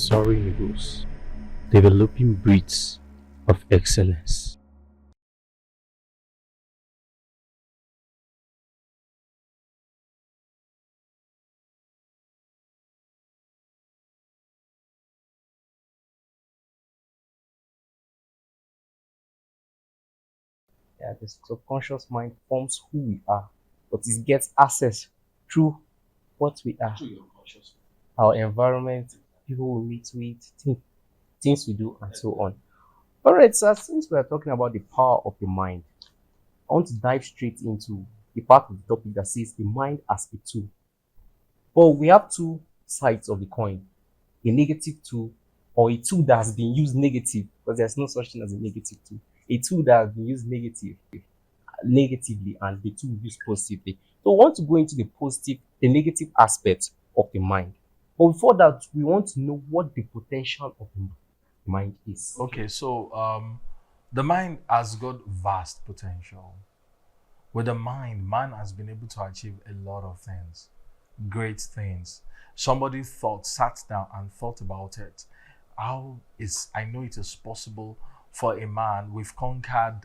soaring eagles, developing breeds of excellence. Yeah, the subconscious mind forms who we are, but it gets access through what we are, our environment, people we meet with, things we do, and so on. All right, so since we are talking about the power of the mind, I want to dive straight into the part of the topic that says the mind as a tool. But we have two sides of the coin, a negative tool or a tool that has been used negative, because there's no such thing as a negative tool. A tool that has been used negatively and the tool used positively. So we want to go into the negative aspect of the mind. But before that, we want to know what the potential of the mind is. Okay, so the mind has got vast potential. With the mind, man has been able to achieve a lot of things, great things. Somebody sat down and thought about it. I know it is possible for a man, we've conquered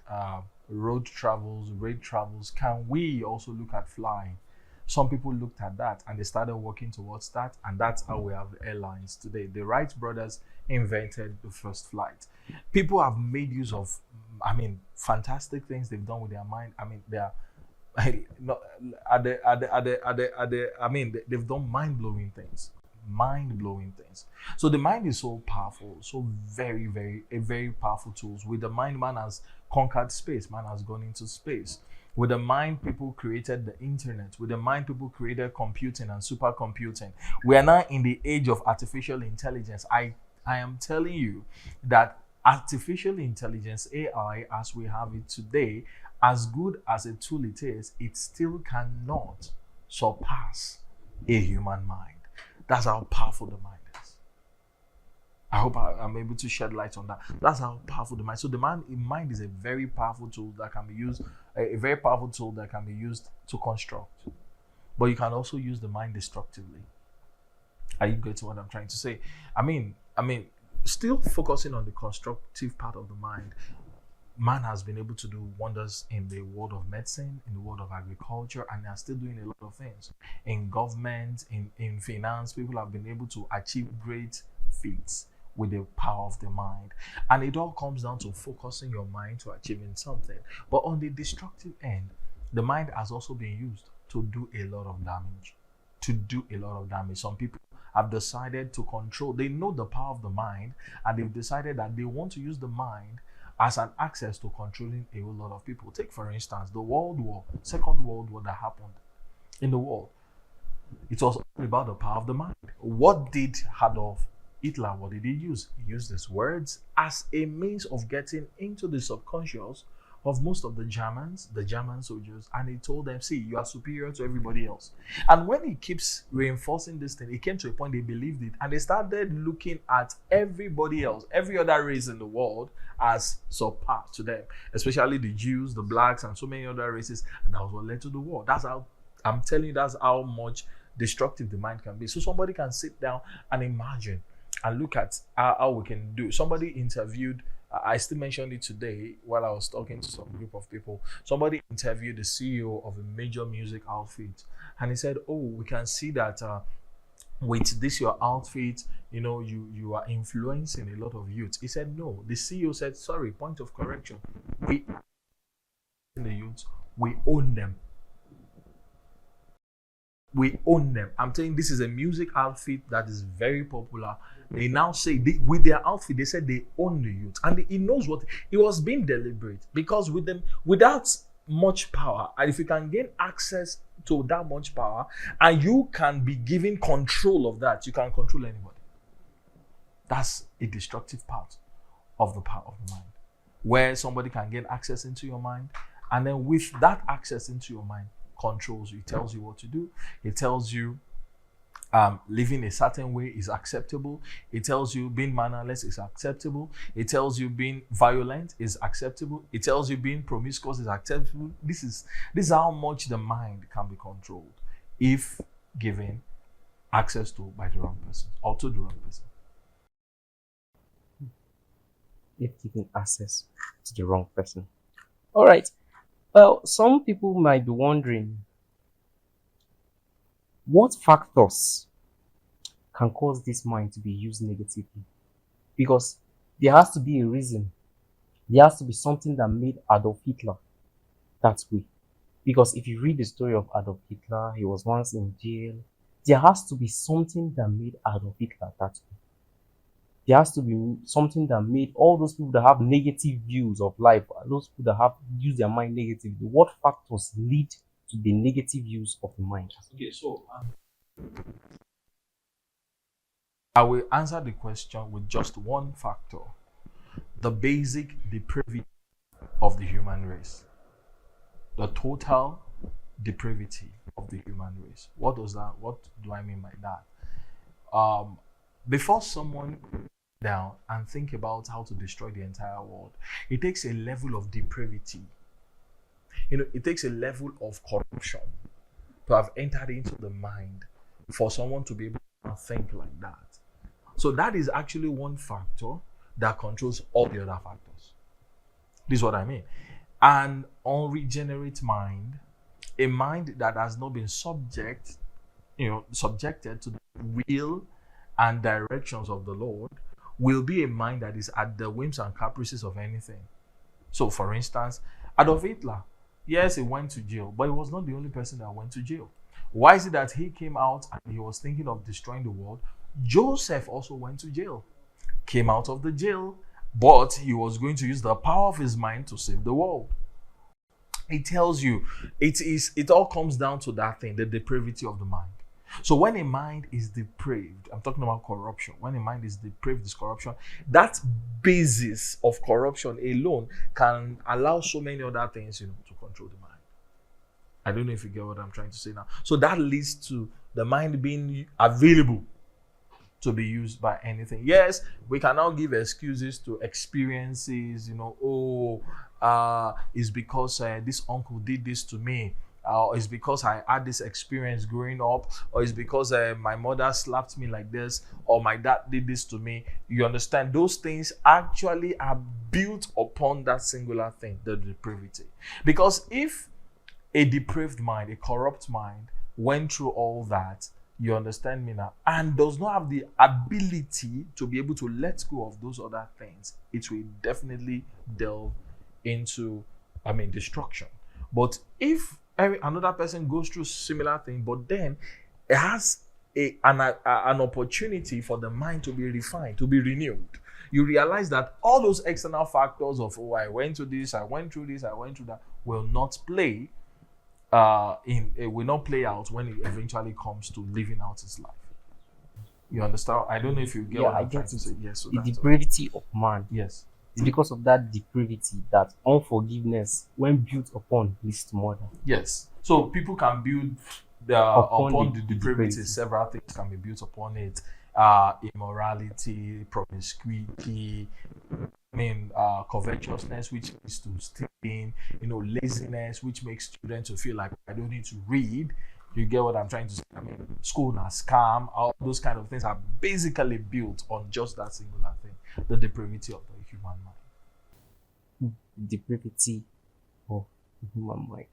road travels, rail travels. Can we also look at flying? Some people looked at that and they started working towards that, and that's how we have airlines today. The Wright brothers invented the first flight. People have made use of, fantastic things they've done with their mind. They are no, they've done mind-blowing things, mind-blowing things. So the mind is so powerful, so a very powerful tools. With the mind, man has conquered space, man has gone into space. With the mind, people created the internet. With the mind, people created computing and supercomputing. We are now in the age of artificial intelligence. I am telling you that artificial intelligence, AI, as we have it today, as good as a tool it is, it still cannot surpass a human mind. That's how powerful the mind is. I hope I'm able to shed light on that. That's how powerful the mind. So the mind is a very powerful tool that can be used, a very powerful tool that can be used to construct. But you can also use the mind destructively. Are you getting what I'm trying to say? Still focusing on the constructive part of the mind, man has been able to do wonders in the world of medicine, in the world of agriculture, and they are still doing a lot of things. In government, in finance, people have been able to achieve great feats with the power of the mind. And it all comes down to focusing your mind to achieving something. But on the destructive end, the mind has also been used to do a lot of damage. To do a lot of damage. Some people have decided to control, they know the power of the mind, and they've decided that they want to use the mind as an access to controlling a whole lot of people. Take, for instance, the Second World War that happened in the world. It was all about the power of the mind. What did Adolf Hitler, what did he use? He used his words as a means of getting into the subconscious of most of the German soldiers, and he told them, see, you are superior to everybody else. And when he keeps reinforcing this thing, it came to a point they believed it, and they started looking at everybody else, every other race in the world, as subpar to them, especially the Jews, the blacks, and so many other races. And that was what led to the war. That's how, I'm telling you, that's how much destructive the mind can be. So somebody can sit down and imagine and look at how we can do. Somebody interviewed, I still mentioned it today while I was talking to some group of people. Somebody interviewed the CEO of a major music outfit, and he said, oh, we can see that with this your outfit, you are influencing a lot of youth. He said, no. The CEO said, sorry, point of correction, we the youth, we own them. We own them. I'm telling you, this is a music outfit that is very popular. They now say with their outfit, they said they own the youth, and he knows what it was being deliberate, because with them, without much power, and if you can gain access to that much power, and you can be given control of that, you can control anybody. That's a destructive part of the power of the mind, where somebody can gain access into your mind, and then with that access into your mind, controls you. It tells you what to do. It tells you living a certain way is acceptable. It tells you being mannerless is acceptable. It tells you being violent is acceptable. It tells you being promiscuous is acceptable. This is how much the mind can be controlled if given access to by the wrong person or to the wrong person. if given access to the wrong person. All right. Well, some people might be wondering what factors can cause this mind to be used negatively, because there has to be a reason. There has to be something that made Adolf Hitler that way. Because if you read the story of Adolf Hitler, he was once in jail. There has to be something that made Adolf Hitler that way. There has to be something that made all those people that have negative views of life, those people that have used their mind negatively, what factors lead to the negative use of the mind? Okay, so I will answer the question with just one factor: the basic depravity of the human race, the total depravity of the human race. What does that? What do I mean by that? Before someone down and think about how to destroy the entire world, it takes a level of depravity. It takes a level of corruption to have entered into the mind for someone to be able to think like that. So that is actually one factor that controls all the other factors. This is what I mean. An unregenerate mind, a mind that has not been subjected to the will and directions of the Lord, will be a mind that is at the whims and caprices of anything. So, for instance, Adolf Hitler, yes, he went to jail, but he was not the only person that went to jail. Why is it that he came out and he was thinking of destroying the world? Joseph also went to jail, came out of the jail, but he was going to use the power of his mind to save the world. It tells you, it all comes down to that thing, the depravity of the mind. So when a mind is depraved, I'm talking about corruption. When a mind is depraved, is corruption. That basis of corruption alone can allow so many other things, to control the mind. I don't know if you get what I'm trying to say now. So that leads to the mind being available to be used by anything. Yes, we can now give excuses to experiences, it's because this uncle did this to me, or it's because I had this experience growing up, or it's because my mother slapped me like this, or my dad did this to me. You understand? Those things actually are built upon that singular thing, the depravity. Because if a depraved mind, a corrupt mind, went through all that, you understand me now, and does not have the ability to be able to let go of those other things, it will definitely delve into, destruction. But if another person goes through similar thing, but then it has an opportunity for the mind to be refined, to be renewed, you realize that all those external factors of, I went through this, I went through this, I went through that, will not play it will not play out when it eventually comes to living out his life. You understand? I don't know if you get what I'm trying to say. Yes, so the depravity of man. Yes. It's because of that depravity that unforgiveness, when built upon, leads to murder. Yes. So people can build upon the depravity. Several things can be built upon it. Immorality, promiscuity, covetousness, which leads to stealing, laziness, which makes students to feel like I don't need to read. You get what I'm trying to say? School na scam. All those kind of things are basically built on just that singular thing, the depravity of the human mind. Depravity of the human mind.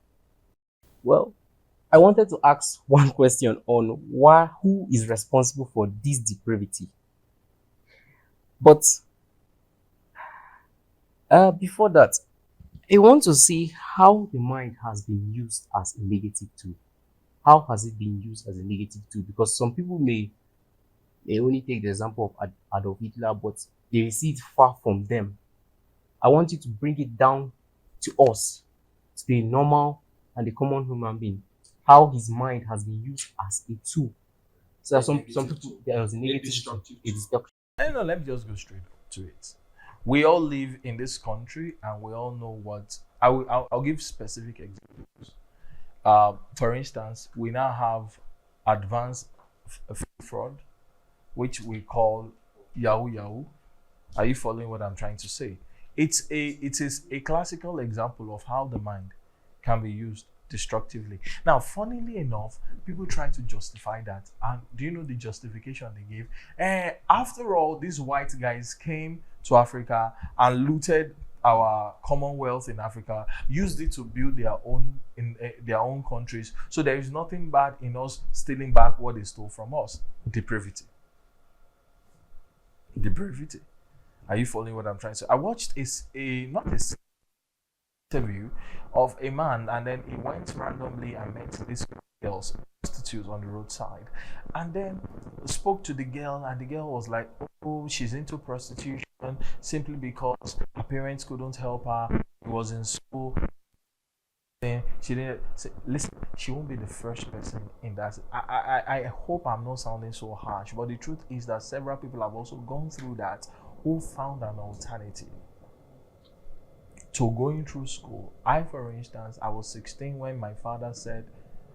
Well, I wanted to ask one question on who is responsible for this depravity. But before that, I want to see how the mind has been used as a negative tool. How has it been used as a negative tool? Because some people may only take the example of Adolf Hitler, but they see it far from them. I want you to bring it down to us, to the normal and the common human being, how his mind has been used as a tool. So some people, there was a negative, a destructive. No, let me just go straight to it. We all live in this country, and we all know what. I'll give specific examples. For instance, we now have advanced fraud, which we call Yahoo. Are you following what I'm trying to say? It is a classical example of how the mind can be used destructively. Now, funnily enough, people try to justify that. And do you know the justification they give? After all, these white guys came to Africa and looted our commonwealth in Africa, used it to build their own in their own countries. So there is nothing bad in us stealing back what they stole from us. Depravity. Depravity. Are you following what I'm trying to say? I watched interview of a man, and then he went randomly and met these girls, prostitutes on the roadside, and then spoke to the girl, and the girl was like, oh, she's into prostitution simply because her parents couldn't help her. She was in school. Then she didn't say, listen, she won't be the first person in that. I hope I'm not sounding so harsh, but the truth is that several people have also gone through that who found an alternative to going through school. I, for instance, I was 16 when my father said,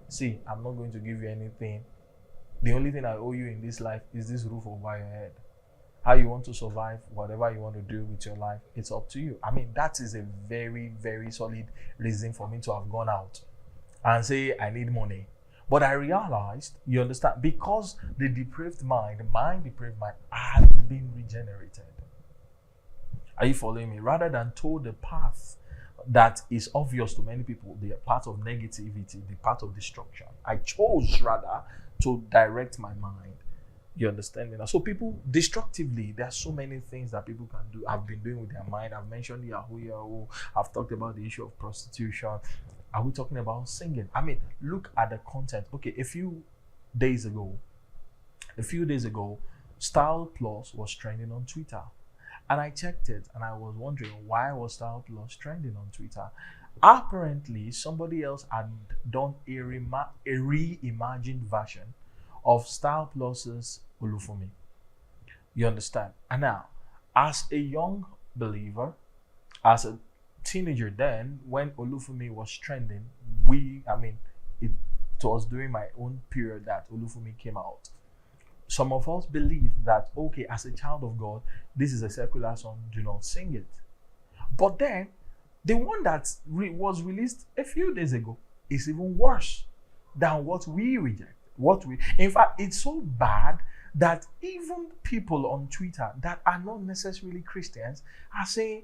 see, I'm not going to give you anything. The only thing I owe you in this life is this roof over your head. How you want to survive, whatever you want to do with your life, it's up to you. I mean, that is a very, very solid reason for me to have gone out and say, I need money. But I realized, you understand, because the depraved mind, my depraved mind, had been regenerated. Are you following me? Rather than told the path that is obvious to many people, the path of negativity, the path of destruction, I chose rather to direct my mind. You understand me now? So people, destructively, there are so many things that people can do. I've been doing with their mind. I've mentioned Yahoo. I've talked about the issue of prostitution. Are we talking about singing? I mean, look at the content. Okay, a few days ago, Style Plus was trending on Twitter. And I checked it and I was wondering, why was Style Plus trending on Twitter? Apparently, somebody else had done a reimagined version of Style Plus's Olufumi. You understand? And now, as a young believer, as a teenager then, when Olufumi was trending, it was during my own period that Olufumi came out. Some of us believed that, okay, as a child of God, this is a secular song, do not sing it. But then, the one that was released a few days ago is even worse than what we reject. In fact, it's so bad that even people on Twitter that are not necessarily Christians are saying,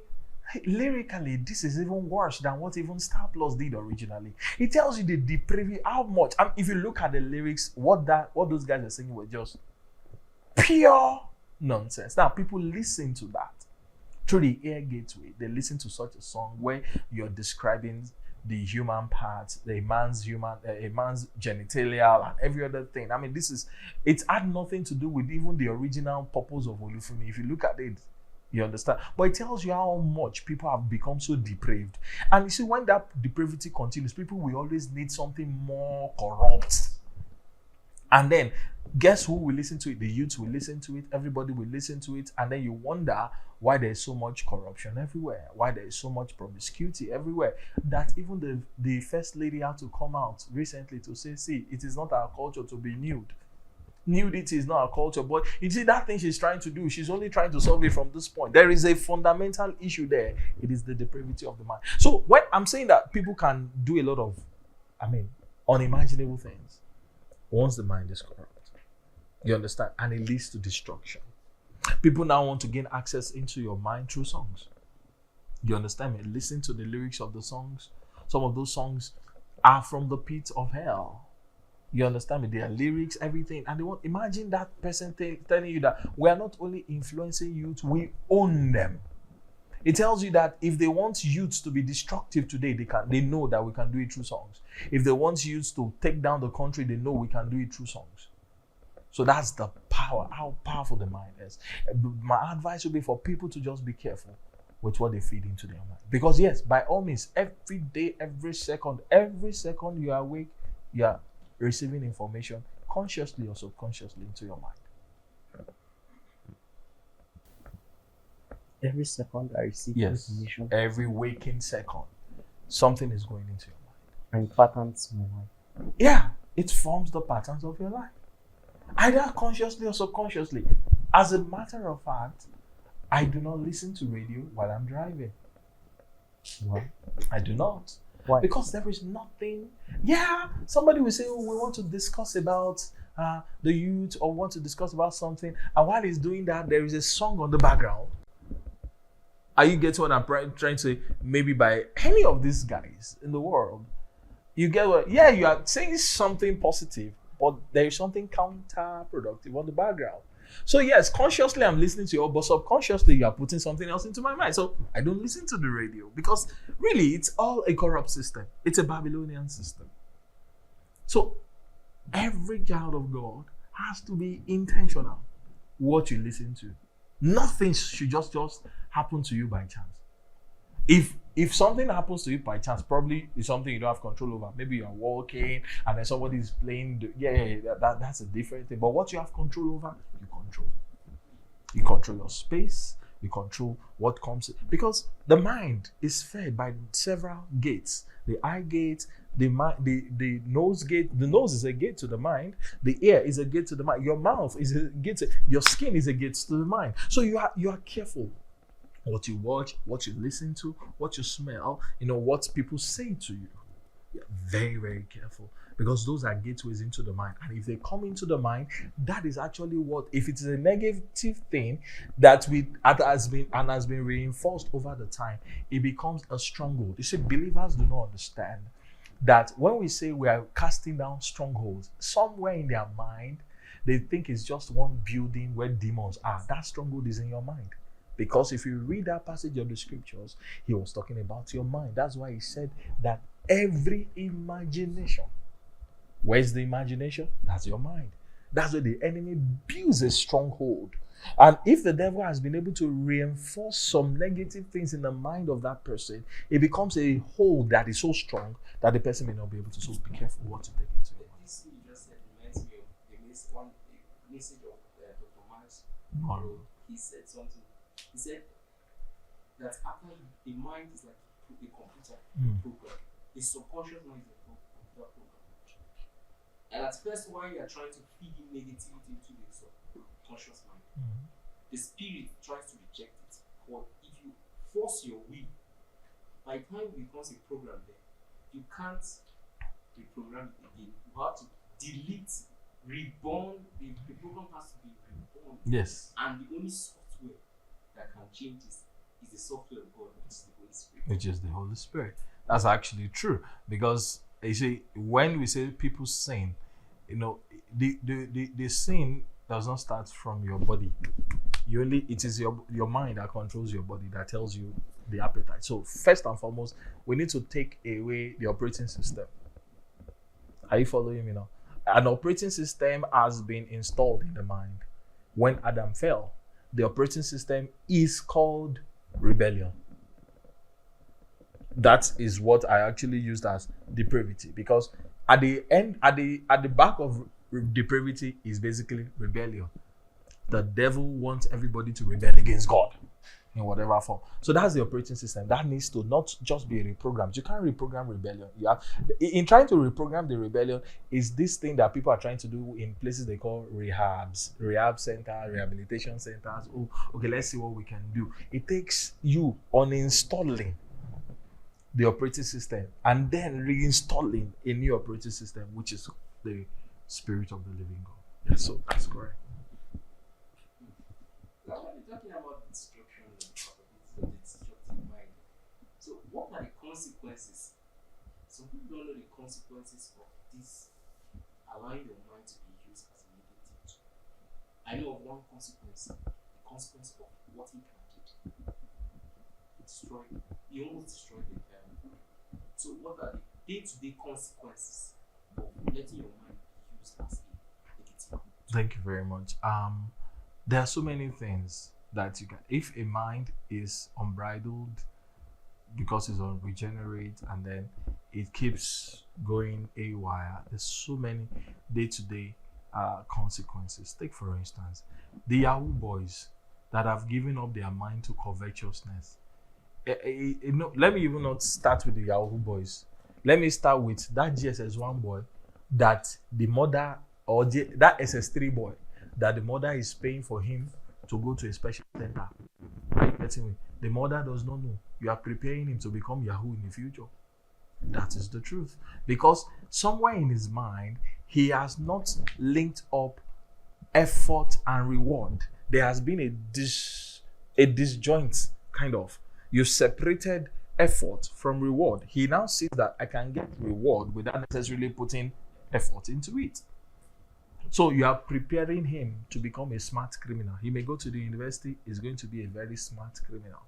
hey, lyrically, this is even worse than what even Star Plus did originally. It tells you the depravity, how much. And if you look at the lyrics, what those guys are singing were just pure nonsense. Now, people listen to that through the ear gateway. They listen to such a song where you're describing the human parts, a man's genitalia, and every other thing. I mean, it had nothing to do with even the original purpose of Olufumi. If you look at it, you understand. But it tells you how much people have become so depraved. And you see, when that depravity continues, people will always need something more corrupt. And then, guess who will listen to it? The youth will listen to it. Everybody will listen to it. And then you wonder why there is so much corruption everywhere. Why there is so much promiscuity everywhere. That even the first lady had to come out recently to say, see, it is not our culture to be nude. Nudity is not our culture. But you see, that thing she's trying to do, she's only trying to solve it from this point. There is a fundamental issue there. It is the depravity of the mind. So when I'm saying that people can do a lot of, unimaginable things, once the mind is corrupt. You understand? And it leads to destruction. People now want to gain access into your mind through songs. You understand me? Listen to the lyrics of the songs. Some of those songs are from the pit of hell. You understand me? Their lyrics, everything. And they want, imagine that person telling you that we are not only influencing youth, we own them. It tells you that if they want youths to be destructive today, they know that we can do it through songs. If they want youths to take down the country, they know we can do it through songs. So that's the power, how powerful the mind is. My advice would be for people to just be careful with what they feed into their mind. Because yes, by all means, every day, every second you are awake, you are receiving information consciously or subconsciously into your mind. Every second I receive information. Every waking second, something is going into your mind. And patterns my life. Yeah, it forms the patterns of your life. Either consciously or subconsciously. As a matter of fact, I do not listen to radio while I'm driving. Why? I do not. Why? Because there is nothing. Yeah, somebody will say, oh, we want to discuss about the youth or want to discuss about something. And while he's doing that, there is a song on the background. Are you getting what I'm trying to say? Maybe by any of these guys in the world, you get what? Yeah, you are saying something positive, but there is something counterproductive on the background. So yes, consciously I'm listening to you, but subconsciously you are putting something else into my mind. So I don't listen to the radio because really it's all a corrupt system. It's a Babylonian system. So every child of God has to be intentional what you listen to. Nothing should just happen to you by chance. If something happens to you by chance, probably it's something you don't have control over. Maybe you're walking and then somebody is playing. That's a different thing. But what you have control over, you control. You control your space. You control what comes. Because the mind is fed by several gates. The eye gate, the nose gate. The nose is a gate to the mind. The ear is a gate to the mind. Your mouth is a gate. Your skin is a gate to the mind. So you are careful. What you watch, what you listen to, what you smell, what people say to you. You're very, very careful because those are gateways into the mind. And if they come into the mind, that is actually what, if it is a negative thing that has been reinforced over the time, it becomes a stronghold. You see, believers do not understand that when we say we are casting down strongholds, somewhere in their mind, they think it's just one building where demons are. That stronghold is in your mind. Because if you read that passage of the scriptures, he was talking about your mind. That's why he said that every imagination. Where's the imagination? That's your mind. That's where the enemy builds a stronghold. And if the devil has been able to reinforce some negative things in the mind of that person, it becomes a hold that is so strong that the person may not be able to. So be careful what to take into your mind. This you just said reminds me of the message of Dr. Miles Monroe. He said something. He said that after the mind is like a computer program, the subconscious mind is a computer program. And at first, while you are trying to feed in negativity into the subconscious mind, the spirit tries to reject it. But if you force your will, by the time it becomes a program there, you can't reprogram it again. You have to delete, reborn. The program has to be reborn. Yes. And the only software that can change this is the software of God, which is the Holy Spirit. Which is the Holy Spirit. That's actually true. Because you see, when we say people sin, the sin does not start from your body. It is your mind that controls your body, that tells you the appetite. So first and foremost, we need to take away the operating system. Are you following me now? An operating system has been installed in the mind. When Adam fell, the operating system is called rebellion. That is what I actually used as depravity, because at the back of depravity is basically rebellion. The devil wants everybody to rebel against God in whatever form. So that's the operating system. That needs to not just be reprogrammed. You can't reprogram rebellion. In trying to reprogram the rebellion is this thing that people are trying to do in places they call rehab center, rehabilitation centers. Oh, okay, let's see what we can do. It takes you uninstalling the operating system and then reinstalling a new operating system, which is the Spirit of the living God. Yes, so that's correct. Now, when you're talking about destruction and the destructive mind, so what are the consequences? Some people don't know the consequences of this, allowing your mind to be used as a negative. I know of one consequence, the consequence of what Hitler did. He almost destroyed the entire world. So what are the day-to-day consequences of letting your mind be used as a negative? Thank you very much. There are so many things that you can. If a mind is unbridled because it's unregenerate and then it keeps going haywire, there's so many day-to-day consequences. Take for instance, the Yahoo boys that have given up their mind to covetousness. Let me even not start with the Yahoo boys. Let me start with that GSS1 boy that the mother, or that SS3 boy that the mother is paying for him to go to a special center. Are you getting me? The mother does not know. You are preparing him to become Yahoo in the future. That is the truth. Because somewhere in his mind, he has not linked up effort and reward. There has been a disjoint you've separated effort from reward. He now sees that I can get reward without necessarily putting effort into it. So you are preparing him to become a smart criminal. He may go to the university, he's going to be a very smart criminal.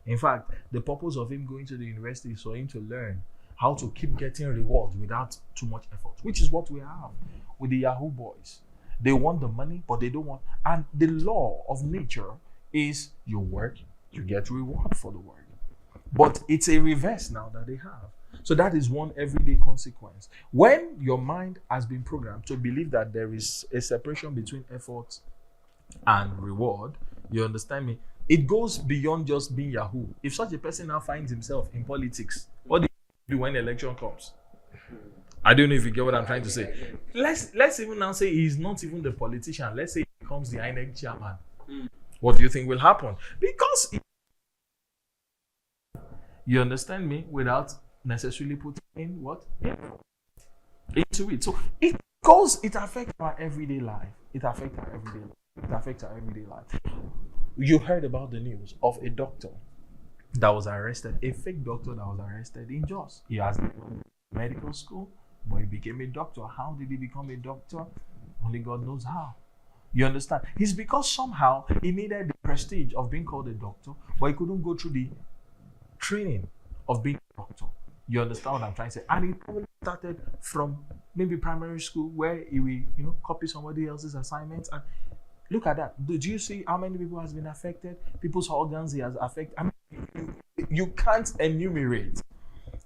In fact, the purpose of him going to the university is for him to learn how to keep getting rewards without too much effort, which is what we have with the Yahoo boys. They want the money, but they don't want. And the law of nature is you work, you get reward for the work. But it's a reverse now that they have. So that is one everyday consequence. When your mind has been programmed to believe that there is a separation between effort and reward, you understand me? It goes beyond just being Yahoo. If such a person now finds himself in politics, what do you do when election comes? I don't know if you get what I'm trying to say. Let's even now say he's not even the politician. Let's say he becomes the INEC chairman. What do you think will happen? Because you understand me, without necessarily putting in what? Into it. So it affects our everyday life. It affects our everyday life. You heard about the news of a doctor that was arrested, a fake doctor that was arrested in Jos. He has medical school, but he became a doctor. How did he become a doctor? Only God knows how. You understand? It's because somehow he needed the prestige of being called a doctor, but he couldn't go through the training of being a doctor. You understand what I'm trying to say? And it probably started from maybe primary school, where he will, copy somebody else's assignments. And look at that. Did you see how many people has been affected? People's organs he has affected. I mean, you can't enumerate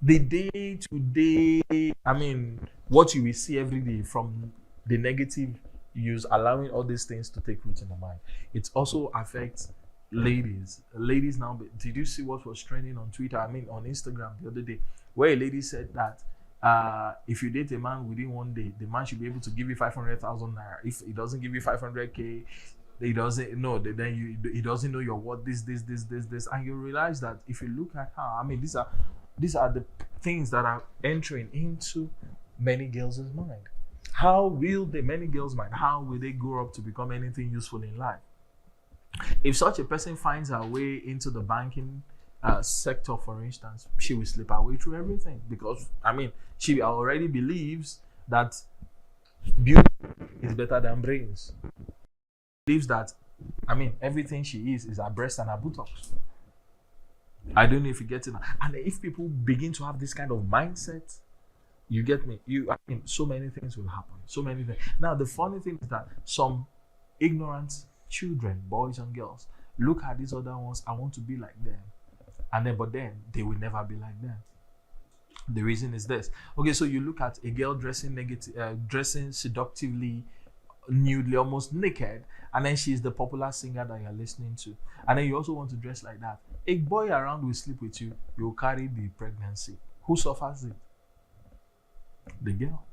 the day to day. I mean, what you will see every day from the negative use, allowing all these things to take root in the mind. It also affects ladies. Ladies now, did you see what was trending on Twitter? I mean, on Instagram the other day, where a lady said that if you date a man within one day, the man should be able to give you 500,000 naira. If he doesn't give you 500k, he doesn't know. Then he doesn't know your what this, and you realize that if you look at her, I mean, these are the things that are entering into many girls' mind. How will many girls' mind? How will they grow up to become anything useful in life? If such a person finds her way into the banking sector, for instance, she will slip her way through everything, because she already believes that beauty is better than brains. Believes that everything she is her breast and her buttocks. I don't know if you get it. And if people begin to have this kind of mindset, you get me? So many things will happen. So many things. Now, the funny thing is that some ignorant children, boys and girls, look at these other ones. I want to be like them, but then they will never be like them. The reason is this. Okay, so you look at a girl dressing seductively, nudely, almost naked, and then she's the popular singer that you're listening to, and then you also want to dress like that. A boy around will sleep with you. You'll carry the pregnancy. Who suffers it? The girl.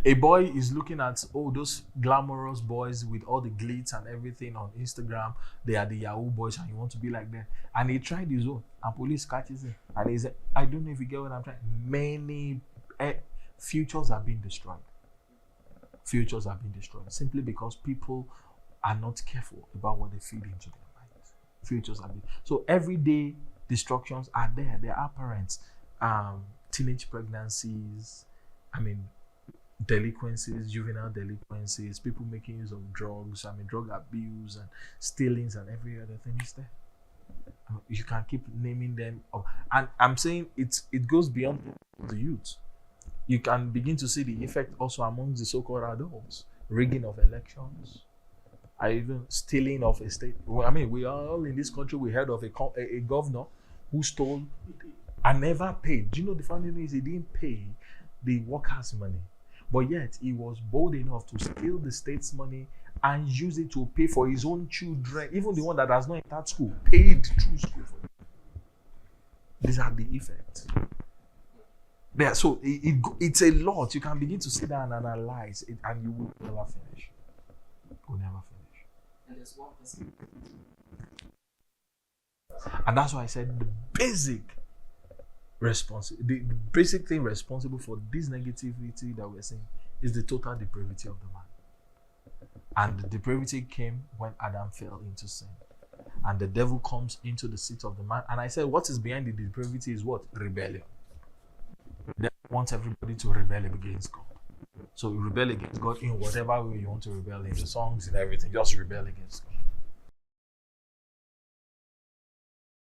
A boy is looking at those glamorous boys with all the glitz and everything on Instagram. They are the Yahoo boys, and you want to be like them. And he tried his own, and police catches him. And he said, I don't know if you get what I'm trying. Many futures are being destroyed. Futures are being destroyed simply because people are not careful about what they feed into their minds. Futures are being. So everyday destructions are there. They are apparent. Teenage pregnancies, delinquencies, juvenile delinquencies, people making use of drugs, drug abuse and stealings and every other thing is there. You can keep naming them. And I'm saying it goes beyond the youth. You can begin to see the effect also among the so-called adults. Rigging of elections, even stealing of a state. We are all in this country, we heard of a governor who stole and never paid. Do you know the funny thing is he didn't pay the workers' money, but yet he was bold enough to steal the state's money and use it to pay for his own children, even the one that has not entered school, paid through school for them. These are the effects. Yeah, so it's a lot. You can begin to sit down and analyze it, and you will never finish. You will never finish. And there's one person. And that's why I said the basic thing responsible for this negativity that we're seeing is the total depravity of the man. And the depravity came when Adam fell into sin. and the devil comes into the seat of the man. And I said, what is behind the depravity is what? Rebellion. The devil wants everybody to rebel against God. So you rebel against God in whatever way you want to rebel, in the songs, in everything. Just rebel against God.